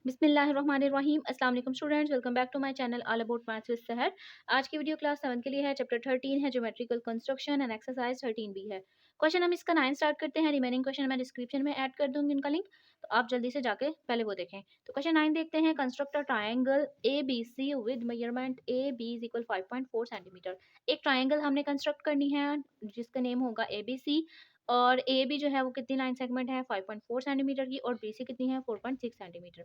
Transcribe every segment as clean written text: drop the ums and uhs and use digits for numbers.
बिस्मिल्लाहिर्रहमानिर्रहीम। अस्सलाम वालेकुम students, welcome back to my channel all about maths with Sahar. आज की वीडियो क्लास 7 के लिए है। चैप्टर 13 है ज्योमेट्रिकल कंस्ट्रक्शन एंड एक्सरसाइज 13 भी है। क्वेश्चन हम इसका 9 स्टार्ट करते हैं। रिमेनिंग क्वेश्चन मैं डिस्क्रिप्शन में ऐड कर दूंगी इनका लिंक, तो आप जल्दी से जाके पहले वो देखें। तो क्वेश्चन 9 देखते हैं। Construct a triangle A B C with measurement A B is equal 5.4 centimetre. एक ट्रायंगल हमने कंस्ट्रक्ट करनी है जिसका नेम होगा ए बी सी, और ए बी जो है वो कितनी लाइन सेगमेंट है 5.4 सेंटीमीटर की, और बी सी कितनी है 4.6 centimetre.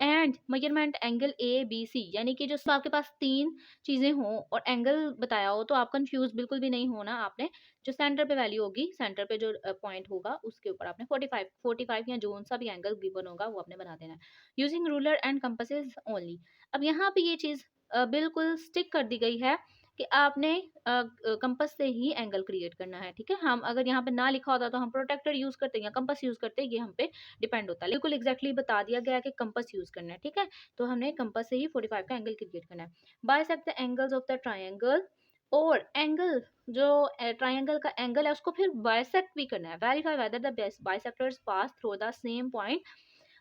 And measurement angle A B C, यानी कि जो आपके पास तीन चीज़ें हों और एंगल बताया हो तो आप कंफ्यूज बिल्कुल भी नहीं होना। आपने जो सेंटर पे वैल्यू होगी, सेंटर पे जो पॉइंट होगा उसके ऊपर आपने 45 या जो सा भी एंगल गिवन होगा वो आपने बना देना है using ruler and compasses only. अब यहाँ पे ये चीज़ बिल्कुल स्टिक कर दी गई है कि आपने कंपास से ही एंगल क्रिएट करना है। ठीक है, हम अगर यहाँ पे ना लिखा होता तो हम प्रोटेक्टर यूज करते या कंपास यूज करते, ये हम पे डिपेंड होता है। बिल्कुल एग्जैक्टली बता दिया गया है कि कंपास यूज करना है। ठीक है, तो हमने कंपास से ही 45 का एंगल क्रिएट करना है। Bisect the angles of the triangle, और एंगल जो ट्रायंगल का एंगल है उसको फिर बाइसेक्ट भी करना है। Verify whether the bisectors pass through the same point,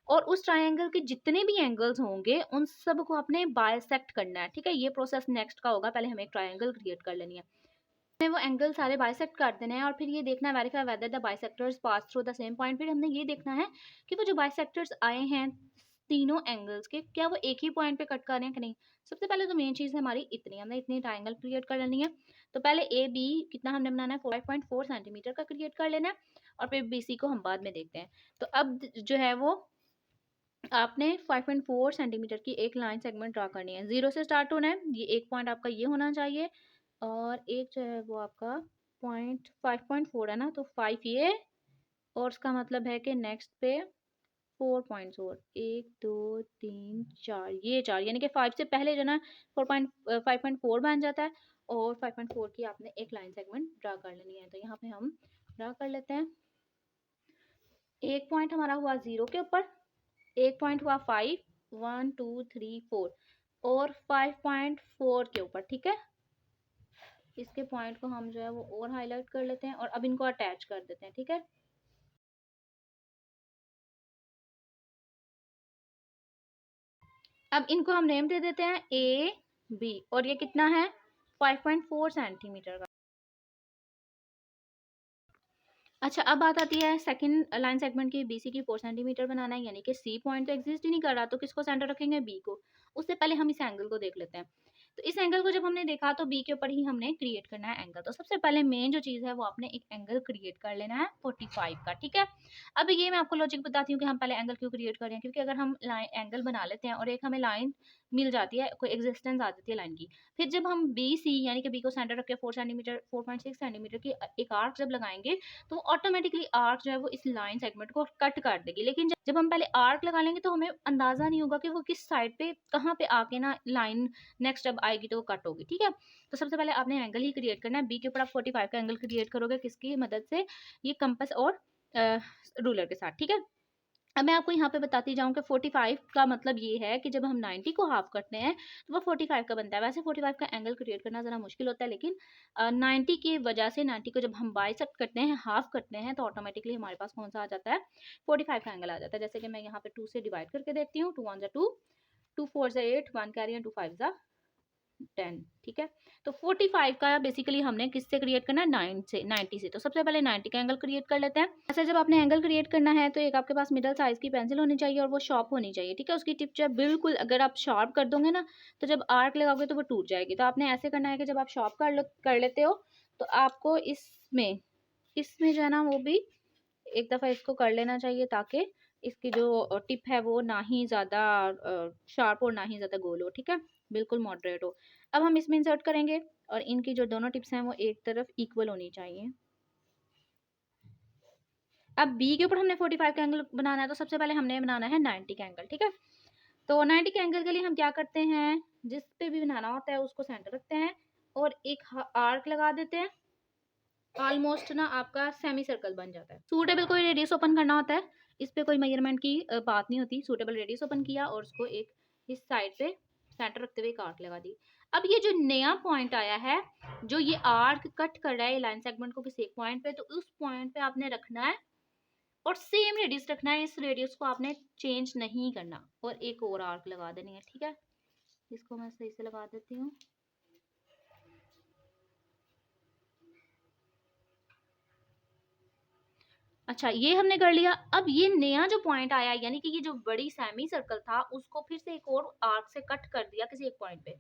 और उस ट्रायंगल के जितने भी एंगल्स होंगे उन सब को आपने बाइसेक्ट करना है। ठीक है, ये प्रोसेस नेक्स्ट का होगा। पहले हमें एक ट्रायंगल क्रिएट कर लेनी है, वो एंगल सारे बाइसेक्ट कर देने हैं, और फिर ये देखना है verify whether the bisectors pass through the same point. फिर हमने ये देखना है कि वो जो बाइसेक्टर्स आए हैं तीनों एंगल्स के, क्या वो एक ही पॉइंट पे कट कर रहे हैं कि नहीं। सबसे पहले तो मेन चीज़ है हमारी इतनी, हमने इतनी ट्रायंगल क्रिएट कर लेनी है। तो पहले ए बी कितना हमने बनाना है 5.4 सेंटीमीटर का क्रिएट कर लेना है, और फिर बी सी को हम बाद में देखते हैं। तो अब जो है वो आपने 5.4 सेंटीमीटर की एक लाइन सेगमेंट ड्रा करनी है। जीरो से स्टार्ट होना है, ये एक पॉइंट आपका ये होना चाहिए, और एक जो है वो आपका पॉइंट 5.4 है ना, तो 5 ये, और उसका मतलब है कि नेक्स्ट पे 4 पॉइंट्स और 1 2 3 4, ये 4, यानी कि 5 से पहले जो ना 5.4 बन जाता है, और 5.4 की आपने एक लाइन सेगमेंट ड्रा कर लेनी है। तो यहाँ पे हम ड्रा कर लेते हैं। एक पॉइंट हमारा हुआ 0 के ऊपर, एक पॉइंट हुआ 5, 1 2 3 4, और 5.4 के ऊपर। ठीक है, इसके पॉइंट को हम जो है वो और हाईलाइट कर लेते हैं, और अब इनको अटैच कर देते हैं। ठीक है, अब इनको हम नेम दे देते हैं ए बी, और ये कितना है 5.4 सेंटीमीटर का। अच्छा, अब बात आती है सेकंड लाइन सेगमेंट की। बीसी की 4 सेंटीमीटर बनाना है, यानी कि सी पॉइंट तो एग्जिस्ट ही नहीं कर रहा, तो किसको सेंटर रखेंगे, बी को। उससे पहले हम इस एंगल को देख लेते हैं। तो इस एंगल को जब हमने देखा तो बी के ऊपर ही हमने क्रिएट करना है एंगल। तो सबसे पहले मेन जो चीज़ है वो आपने एक एंगल क्रिएट कर लेना है 45 का। ठीक है, अब ये मैं आपको लॉजिक बताती हूँ कि हम पहले एंगल क्यों क्रिएट कर रहे हैं। क्योंकि अगर हम लाइन एंगल बना लेते हैं और एक हमें लाइन मिल जाती है, कोई एग्जिस्टेंस आ जाती है लाइन की, फिर जब हम बी सी यानी कि बी को सेंटर रख के 4.6 सेंटीमीटर की एक आर्क जब लगाएंगे, तो ऑटोमेटिकली आर्क जो है वो इस लाइन सेगमेंट को कट कर देगी। लेकिन जब हम पहले आर्क लगा लेंगे तो हमें अंदाजा नहीं होगा कि वो किस साइड पे कहाँ पे आके ना लाइन नेक्स्ट जब आएगी तो वो कट होगी। ठीक है, तो सबसे पहले आपने एंगल ही क्रिएट करना है। बी के ऊपर आप 45 का एंगल क्रिएट करोगे, किसकी मदद से, ये कंपास और रूलर के साथ। ठीक है, अब मैं आपको यहाँ पे बताती जाऊँ कि 45 का मतलब ये है कि जब हम 90 को हाफ करते हैं तो वो 45 का बनता है। वैसे 45 का एंगल क्रिएट करना ज़रा मुश्किल होता है, लेकिन 90 की वजह से 90 को जब हम बाइसेक्ट करते हैं, हाफ करते हैं, तो ऑटोमेटिकली हमारे पास कौन सा आ जाता है 45 का एंगल आ जाता है। जैसे कि मैं यहाँ पे 2 से डिवाइड करके देखती हूँ। 2 1 2, 2 4 8, 1 कैरी एंड 2 5 10। ठीक है, तो 45 का बेसिकली हमने किससे क्रिएट करना है, 90 से। तो सबसे पहले 90 का एंगल क्रिएट कर लेते हैं। ऐसे जब आपने एंगल क्रिएट करना है तो एक आपके पास मिडल साइज की पेंसिल होनी चाहिए, और वो शार्प होनी चाहिए। ठीक है, उसकी टिप जो है बिल्कुल, अगर आप शार्प कर दोगे ना तो जब आर्क लगाओगे तो वो टूट जाएगी। तो आपने ऐसे करना है कि जब आप शार्प कर लेते हो तो आपको इसमें इसमें जो है ना वो भी एक दफ़ा इसको कर लेना चाहिए, ताकि इसकी जो टिप है वो ना ही ज़्यादा शार्प और ना ही ज़्यादा गोल हो। ठीक है, बिल्कुल मॉडरेट हो। अब हम इसमें इंसर्ट करेंगे, और इनकी जो दोनों टिप्स हैं वो एक तरफ इक्वल होनी चाहिए। अब बी के ऊपर हमने 45 का एंगल बनाना है, तो सबसे पहले हमने बनाना है 90 का एंगल। ठीक है, तो 90 के एंगल के लिए हम क्या करते हैं, जिस पे भी बनाना होता है उसको सेंटर रखते हैं और एक आर्क लगा देते हैं। ऑलमोस्ट ना आपका सेमी सर्कल बन जाता है। सूटेबल कोई रेडियस ओपन करना होता है, इस पे कोई मेजरमेंट की बात नहीं होती। सूटेबल रेडियस ओपन किया और उसको एक इस साइड पे सेंटर रखते हुए एक आर्क लगा दी। अब ये जो नया पॉइंट आया है, जो ये आर्क कट कर रहा है लाइन सेगमेंट को किसी एक पॉइंट पे, तो उस पॉइंट पे आपने रखना है और सेम रेडियस रखना है, इस रेडियस को आपने चेंज नहीं करना, और एक और आर्क लगा देनी है। ठीक है, इसको मैं सही से लगा देती हूँ। अच्छा, ये हमने कर लिया। अब ये नया जो पॉइंट आया, यानी कि ये जो बड़ी सेमी सर्कल था उसको फिर से एक और आर्क से कट कर दिया किसी एक पॉइंट पे।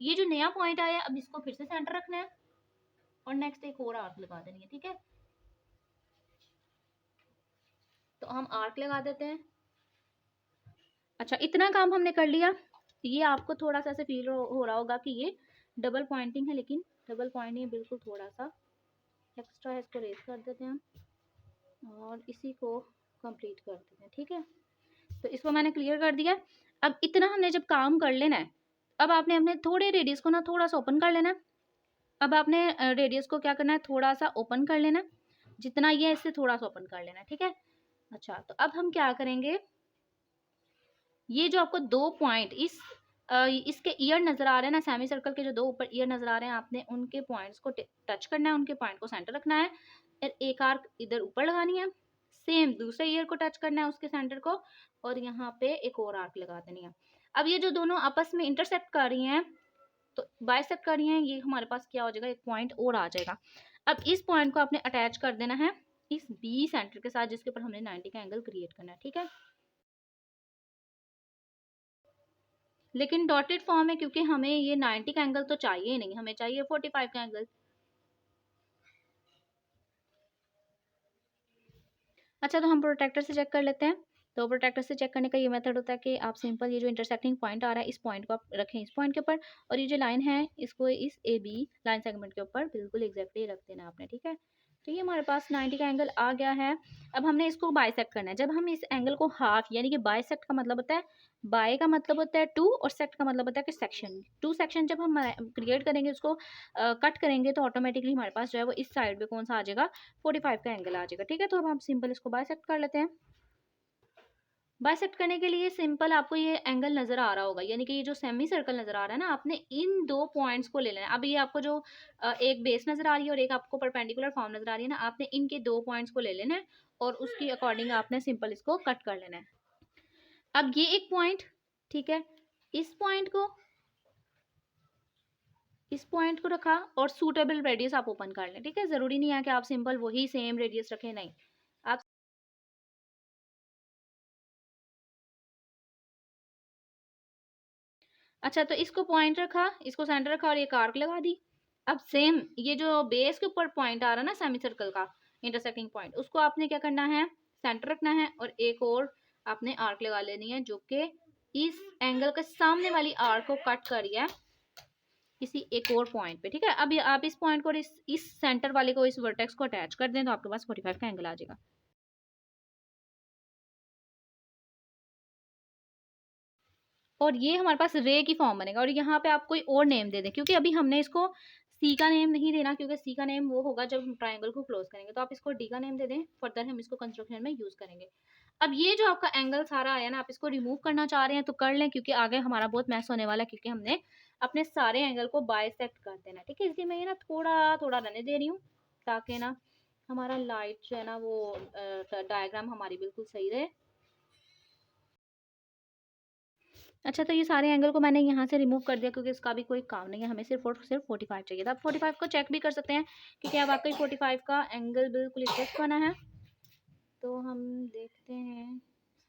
ये जो नया पॉइंट आया, अब इसको फिर से सेंटर रखना है और नेक्स्ट एक और आर्क लगा देनी है। ठीक है, तो हम आर्क लगा देते हैं। अच्छा, इतना काम हमने कर लिया। ये आपको थोड़ा सा ऐसे फील हो रहा होगा कि ये डबल पॉइंटिंग है, लेकिन डबल पॉइंट नहीं, बिल्कुल थोड़ा सा एक्स्ट्रा है। इसको रेस कर देते हैं हम और इसी को कंप्लीट कर देते हैं। ठीक है, तो इसको मैंने क्लियर कर दिया। अब इतना हमने जब काम कर लेना है, अब आपने अपने थोड़े रेडियस को ना थोड़ा सा ओपन कर लेना है। अब आपने रेडियस को क्या करना है, थोड़ा सा ओपन कर लेना, जितना ये है इससे थोड़ा सा ओपन कर लेना। ठीक है, अच्छा, तो अब हम क्या करेंगे, ये जो आपको दो पॉइंट इसके ईयर नजर आ रहे हैं ना, सेमी सर्कल के जो दो ऊपर ईयर नजर आ रहे हैं, आपने उनके पॉइंट्स को टच करना है, उनके पॉइंट को सेंटर रखना है, फिर एक आर्क इधर ऊपर लगानी है, सेम दूसरे ईयर को टच करना है उसके सेंटर को, और यहाँ पे एक और आर्क लगा देनी है। अब ये जो दोनों आपस में इंटरसेक्ट कर रही हैं, तो बाइसेक्ट कर रही हैं, ये हमारे पास क्या हो जाएगा, एक पॉइंट और आ जाएगा। अब इस पॉइंट को आपने अटैच कर देना है इस बी सेंटर के साथ, जिसके ऊपर हमने 90 का एंगल क्रिएट करना है। ठीक है, लेकिन डॉटेड फॉर्म है क्योंकि हमें ये 90 का एंगल तो चाहिए नहीं, हमें चाहिए 45 का एंगल। अच्छा, तो हम प्रोटेक्टर से चेक कर लेते हैं। तो प्रोटेक्टर से चेक करने का ये मेथड होता है कि आप सिंपल ये जो इंटरसेक्टिंग पॉइंट आ रहा है, इस पॉइंट को आप रखें इस पॉइंट के ऊपर, और ये जो लाइन है इसको इस ए बी लाइन सेगमेंट के ऊपर बिल्कुल एग्जैक्टली रख देना आपने। ठीक है, तो ये हमारे पास 90 का एंगल आ गया है। अब हमने इसको बाइसेक्ट करना है। जब हम इस एंगल को हाफ, यानी कि बाइसेक्ट का मतलब होता है, बाय का मतलब होता है टू, और सेक्ट का मतलब होता है कि सेक्शन, टू सेक्शन जब हम क्रिएट करेंगे, उसको कट करेंगे, तो ऑटोमेटिकली हमारे पास जो है वो इस साइड पे कौन सा आ जाएगा, 45 का एंगल आ जाएगा। ठीक है, तो अब हम सिंपल इसको बाइसेक्ट कर लेते हैं। बाइसेक्ट करने के लिए सिंपल आपको ये एंगल नजर आ रहा होगा, यानी कि ये जो सेमी सर्कल नजर आ रहा है ना, आपने इन दो पॉइंट्स को ले लेना है। अब ये आपको जो एक बेस नजर आ रही है और एक आपको परपेंडिकुलर फॉर्म नजर आ रही है ना, आपने इनके दो पॉइंट्स को ले लेना है और उसकी अकॉर्डिंग आपने सिंपल इसको कट कर लेना है। अब ये एक पॉइंट, ठीक है, इस पॉइंट को, इस पॉइंट को रखा और सूटेबल रेडियस आप ओपन कर लें। ठीक है, जरूरी नहीं है कि आप सिंपल वही सेम रेडियस रखें, नहीं, आप अच्छा, तो इसको पॉइंट रखा, इसको सेंटर रखा और एक आर्क लगा दी। अब सेम ये जो बेस के ऊपर पॉइंट आ रहा है ना सेमी सर्कल का इंटरसेक्टिंग पॉइंट, उसको आपने क्या करना है, सेंटर रखना है और एक और आपने आर्क लगा लेनी है, जो कि इस एंगल के सामने वाली आर्क को कट करिए किसी एक और पॉइंट पे। ठीक है, अब आप इस पॉइंट को इस सेंटर वाले को, इस वर्टेक्स को अटैच कर दें, तो आपके पास 45 का एंगल आ जाएगा। और ये हमारे पास रे की फॉर्म बनेगा, और यहाँ पे आप कोई और नेम दे दें, क्योंकि अभी हमने इसको सी का नेम नहीं देना, क्योंकि सी का नेम वो होगा जब हम ट्राइंगल को क्लोज करेंगे, तो आप इसको डी का नेम दे दें, फर्दर हम इसको कंस्ट्रक्शन में यूज करेंगे। अब ये जो आपका एंगल सारा आया ना, आप इसको रिमूव करना चाह रहे हैं तो कर लें, क्योंकि आगे हमारा बहुत मैस होने वाला है, क्योंकि हमने अपने सारे एंगल को बाइसेक्ट कर देना। ठीक है, इसलिए मैं ये ना थोड़ा थोड़ा रहने दे रही हूँ, ताकि ना हमारा लाइट जो है ना वो डायग्राम हमारी बिल्कुल सही रहे। अच्छा, तो ये सारे एंगल को मैंने यहाँ से रिमूव कर दिया, क्योंकि इसका भी कोई काम नहीं है, हमें सिर्फ और सिर्फ 45 चाहिए था। आप 45 को चेक भी कर सकते हैं कि क्या वाकई 45 का एंगल बिल्कुल एग्जैक्ट बना है। तो हम देखते हैं,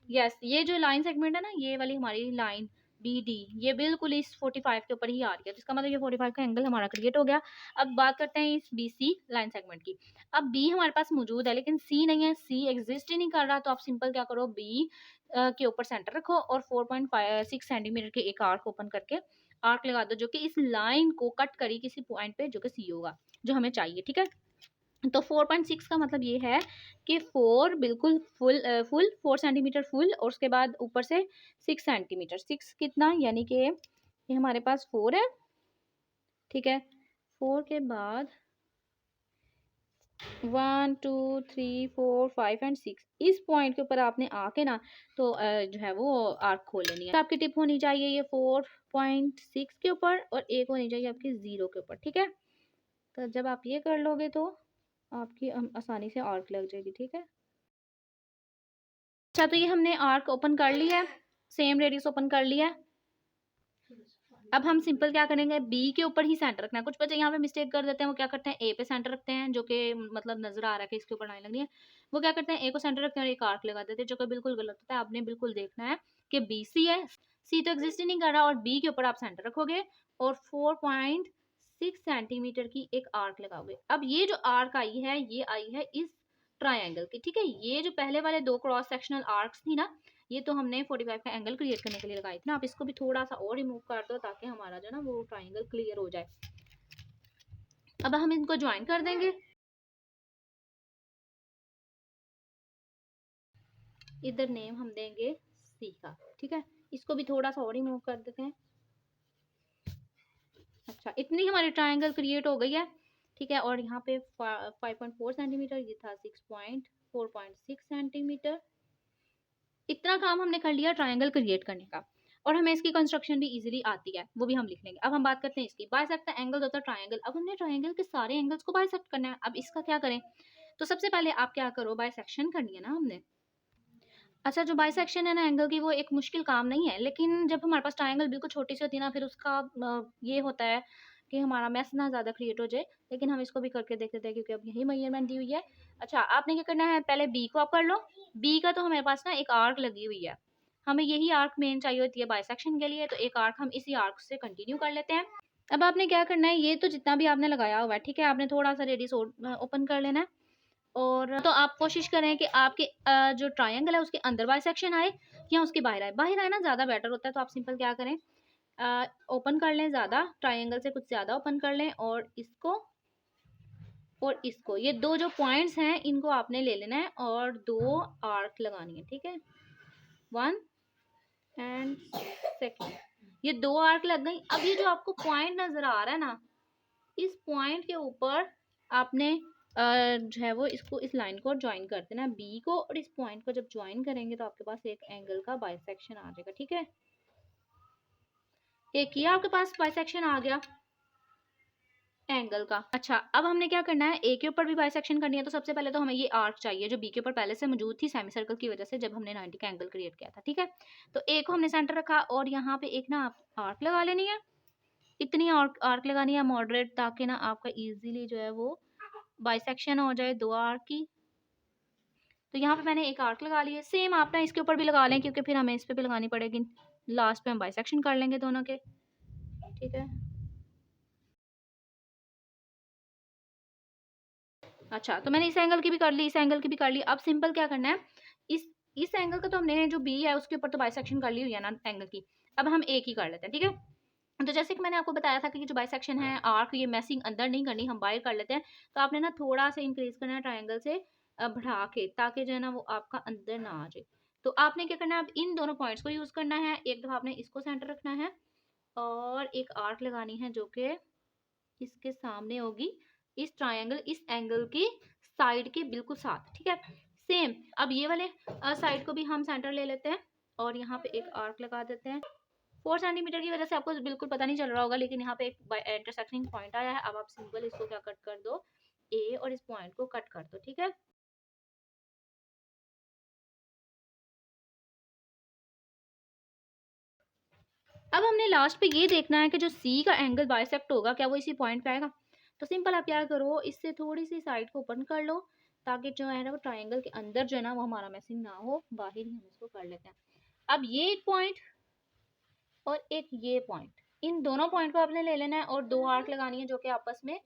यस, ये जो लाइन सेगमेंट है ना, ये वाली हमारी लाइन बी डी, ये बिल्कुल इस 45 के ऊपर ही आ रही है, जिसका मतलब ये 45 का एंगल हमारा क्रिएट हो गया। अब बात करते हैं इस बी सी लाइन सेगमेंट की। अब बी हमारे पास मौजूद है, लेकिन सी नहीं है, सी एग्जिस्ट ही नहीं कर रहा, तो आप सिंपल क्या करो, बी के ऊपर सेंटर रखो और 4.6 सेंटीमीटर के एक आर्क ओपन करके आर्क लगा दो, जो कि इस लाइन को कट करी किसी पॉइंट पे, जो कि सी होगा, जो हमें चाहिए। ठीक है, तो 4.6 का मतलब ये है कि 4 बिल्कुल फुल 4 सेंटीमीटर फुल, और उसके बाद ऊपर से 6 सेंटीमीटर, 6 कितना, यानी कि ये हमारे पास 4 है। ठीक है, 4 के बाद 1 2 3 4 5 एंड 6, इस पॉइंट के ऊपर आपने आके ना, तो जो है वो आर्क खोल लेनी है। तो आपकी टिप होनी चाहिए ये 4.6 के ऊपर, और एक होनी चाहिए आपकी 0 के ऊपर। ठीक है, तो जब आप ये कर लोगे तो आपकी आसानी से आर्क लग जाएगी। ठीक है। अच्छा, तो ये हमने आर्क ओपन कर लिया है, सेम रेडियस ओपन कर लिया है। अब हम सिंपल क्या करेंगे, बी के ऊपर ही सेंटर रखना है। कुछ बच्चे यहाँ पे मिस्टेक कर देते हैं, वो क्या करते हैं ए पे सेंटर रखते हैं, जो कि मतलब नजर आ रहा है कि इसके ऊपर लाइन लगनी है। वो क्या करते हैं ए को सेंटर रखते हैं और एक आर्क लगा देते हैं, जो कि बिल्कुल गलत होता है। आपने बिल्कुल देखना है कि बी सी है, सी तो एग्जिस्ट ही नहीं कर रहा, और बी के ऊपर आप सेंटर रखोगे और 4.6 सेंटीमीटर की एक आर्क लगाओगे। अब ये जो आर्क आई है, ये आई है इस ट्राइंगल की, ठीक है। ये जो पहले वाले दो क्रॉस सेक्शनल आर्क्स थी ना, ये तो हमने 45 का एंगल क्रिएट करने के लिए लगाई थी ना। आप इसको भी थोड़ा सा और रिमूव कर दो ताकि हमारा जो ना वो ट्राइंगल क्लियर हो जाए। अब हम इनको ज्वाइन कर देंगे। इधर नेम हम देंगे सी का, ठीक है। इसको भी थोड़ा सा और रिमूव कर देते हैं। अच्छा, इतनी हमारी ट्राइंगल क्रिएट हो गई है, ठीक है। और यहाँ पे 5.4 सेंटीमीटर, ये था 4.6 सेंटीमीटर। इतना काम हमने कर लिया ट्रायंगल क्रिएट करने का, और हमें इसकी कंस्ट्रक्शन भी इजीली आती है, वो भी हम लिख लेंगे। अब हम बात करते हैं इसकी। Bisect the angles of the triangle. अब हमने ट्रायंगल के सारे एंगल्स को बाइसेक्ट करना है। अब इसका क्या करें, तो सबसे पहले आप क्या करो, बाइसेक्शन करनी है ना हमने। अच्छा, जो बाइसेक्शन है ना एंगल की, वो एक मुश्किल काम नहीं है, लेकिन जब हमारे पास ट्रायंगल बिल्कुल छोटी सी होती है ना, फिर उसका ये होता है कि हमारा मैस ना ज़्यादा क्रिएट हो जाए। लेकिन हम इसको भी करके देख लेते हैं, क्योंकि अब यही मेजरमेंट दी हुई है। अच्छा, आपने क्या करना है, पहले बी को आप कर लो। बी का तो हमारे पास ना एक आर्क लगी हुई है, हमें यही आर्क मेन चाहिए होती है बाइसेक्शन के लिए, तो एक आर्क हम इसी आर्क से कंटिन्यू कर लेते हैं। अब आपने क्या करना है, ये तो जितना भी आपने लगाया हुआ है, ठीक है, आपने थोड़ा सा रेडियस ओपन कर लेना है। और तो आप कोशिश करें कि आपके जो ट्रायंगल है उसके अंदर बाइसेक्शन आए या उसके बाहर आए। बाहर आए ना ज़्यादा बेटर होता है, तो आप सिंपल क्या करें, ओपन कर लें ज़्यादा, ट्रायंगल से कुछ ज़्यादा ओपन कर लें, और इसको ये दो जो पॉइंट्स हैं इनको आपने ले लेना है और दो आर्क लगानी है, ठीक है। 1 एंड सेकेंड, ये दो आर्क लग गई। अब ये जो आपको पॉइंट नजर आ रहा है ना, इस पॉइंट के ऊपर आपने जो है वो इसको, इस लाइन को ज्वाइन कर देना बी को, और इस पॉइंट को जब ज्वाइन करेंगे तो आपके पास एक एंगल का बाइसेक्शन आ जाएगा, ठीक है। एक ये आपके पास बाइसेक्शन आ गया एंगल का। अच्छा, अब हमने क्या करना है, ए के ऊपर भी बाइसेक्शन करनी है, तो सबसे पहले तो हमें ये आर्क चाहिए जो बी के ऊपर पहले से मौजूद थी सेमी सर्कल की वजह से, जब हमने 90 का एंगल क्रिएट किया था, ठीक है। तो ए को हमने सेंटर रखा और यहाँ पे एक ना आर्क लगा लेनी है। इतनी आर्क लगानी है मॉडरेट, ताकि ना आपका इजीली जो है वो बाइसेक्शन हो जाए दो आर्क की। तो यहाँ पे मैंने एक आर्क लगा ली है। सेम आप ना इसके ऊपर भी लगा लें, क्योंकि फिर हमें इस पे भी लगानी पड़ेगी। लास्ट पे हम बाइसेक्शन कर लेंगे दोनों के, ठीक है। अच्छा, तो मैंने इस एंगल की भी कर ली, इस एंगल की भी कर ली। अब सिंपल क्या करना है, इस एंगल का तो हमने जो बी है उसके ऊपर तो बाइसेक्शन कर ली हुई है ना एंगल की। अब हम एक ही कर लेते हैं, ठीक है। तो जैसे कि मैंने आपको बताया था कि जो बाइसेक्शन है आर्क, ये मैसिंग अंदर नहीं करनी, हम बाहर कर लेते हैं। तो आपने ना थोड़ा सा इंक्रीज करना है ट्रायंगल से बढ़ा के, ताकि जो है ना वो आपका अंदर ना आ जाए। तो आपने क्या करना है, अब इन दोनों पॉइंट्स को यूज करना है। एक दफा आपने इसको सेंटर रखना है और एक आर्क लगानी है जो कि इसके सामने होगी, इस ट्रायंगल, इस एंगल की साइड के बिल्कुल साथ, ठीक है। सेम अब ये वाले साइड को भी हम सेंटर ले लेते हैं और यहाँ पे एक आर्क लगा देते हैं। 4 सेंटीमीटर की वजह से आपको बिल्कुल पता नहीं चल रहा होगा, लेकिन यहाँ पे एक इंटरसेक्टिंग पॉइंट आया है। अब आप सिंपल इसको क्या कट कर दो, ए, और इस पॉइंट को कट कर दो, ठीक है। अब हमने लास्ट पे ये देखना है कि जो सी का एंगल बाइसेक्ट होगा क्या वो इसी पॉइंट पे आएगा। तो सिंपल आप क्या करो, इससे थोड़ी सी साइड को ओपन कर लो, ताकि जो है ना वो ट्राइंगल के अंदर जो है ना वो हमारा मैसिंग ना हो, बाहर ही हम इसको कर लेते हैं। अब ये एक पॉइंट और एक ये पॉइंट, इन दोनों पॉइंट को आपने ले लेना है और दो आर्क लगानी है जो कि आपस में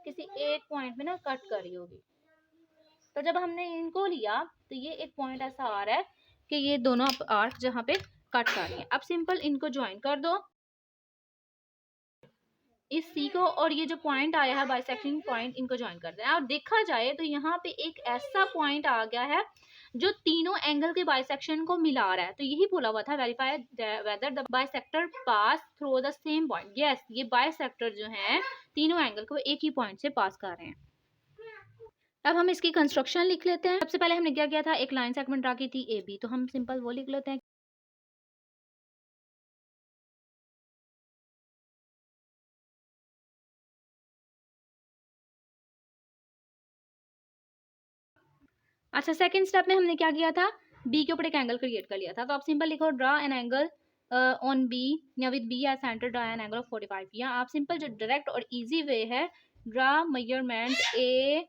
किसी एक पॉइंट में ना कट कर रही होगी। तो जब हमने इनको लिया तो ये एक पॉइंट ऐसा आ रहा है कि ये दोनों आर्क जहाँ पे कट कर रही है। अब सिंपल इनको ज्वाइन कर दो, इस सी को, और ये जो पॉइंट आया है बाइसेक्टिंग पॉइंट, इनको ज्वाइन कर देना है। और देखा जाए तो यहाँ पे एक ऐसा पॉइंट आ गया है जो तीनों एंगल के बाइसेक्शन को मिला रहा है। तो यही बोला हुआ था, verify whether the bisector pass through the same point. Yes, ये बाइसेक्टर जो है तीनों एंगल को एक ही पॉइंट से पास कर रहे हैं। अब हम इसकी कंस्ट्रक्शन लिख लेते हैं। सबसे पहले हमने क्या किया था, एक लाइन सेगमेंट ड्रा की थी ए बी, तो हम सिंपल वो लिख लेते हैं। अच्छा, सेकंड स्टेप में हमने क्या किया था, बी के ऊपर एक एंगल क्रिएट कर लिया था। तो आप सिंपल लिखो draw an angle on B या with B as centre, draw an angle of 45। या आप सिंपल जो डायरेक्ट और इजी वे है, draw measurement A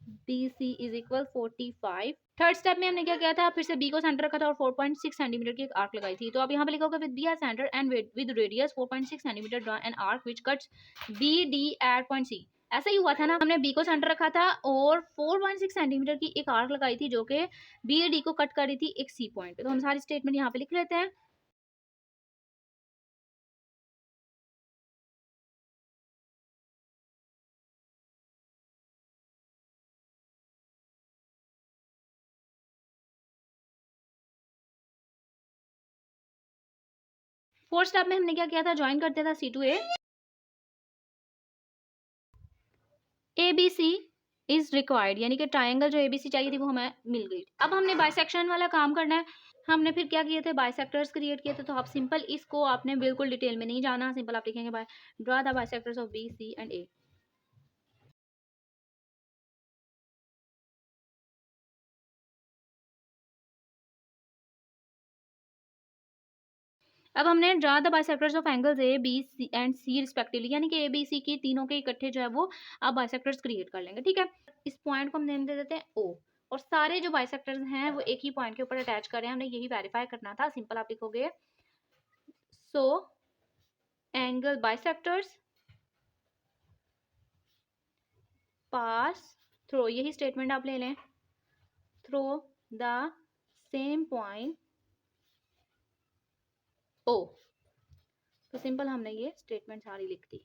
B C is equal 45। Third step में हमने क्या किया था, फिर से बी को सेंटर रखा था और 4.6 सेंटीमीटर की एक आर्क लगाई थी। तो आप यहाँ पे लिखोगे with B as centre and with radius 4.6 centimetre draw an arc which cuts B D at point C. ऐसा ही हुआ था ना, हमने बी को सेंटर रखा था और 4.6 सेंटीमीटर की एक आर्क लगाई थी जो कि बी डी को कट कर रही थी एक सी पॉइंट पे। तो हम सारी स्टेटमेंट यहाँ पे लिख लेते हैं। फोर्थ स्टेप में हमने क्या किया था, ज्वाइन करते था C to A B C is required, यानी कि ट्राइंगल जो एबीसी चाहिए थी वो हमें मिल गई। अब हमने बाइसेक्शन वाला काम करना है। हमने फिर क्या किए थे, बाइसेक्टर्स क्रिएट किए थे। तो आप सिंपल इसको आपने बिल्कुल डिटेल में नहीं जाना, सिंपल आप लिखेंगे by draw the bisectors of B C and A. अब हमने draw the bisectors of angles A B C and C respectively, यानी कि ए बी सी की तीनों के इकट्ठे जो है वो आप बाइसेक्टर्स क्रिएट कर लेंगे। ठीक है, इस पॉइंट को हम नेम दे देते हैं ओ। और सारे जो बाइसेक्टर्स हैं वो एक ही पॉइंट के ऊपर अटैच कर रहे हैं, हमने यही वेरीफाई करना था। सिंपल आप लिखोगे so angle bisectors pass through, यही स्टेटमेंट आप ले लें, through the same point O. तो सिंपल हमने ये स्टेटमेंट सारी लिख दी।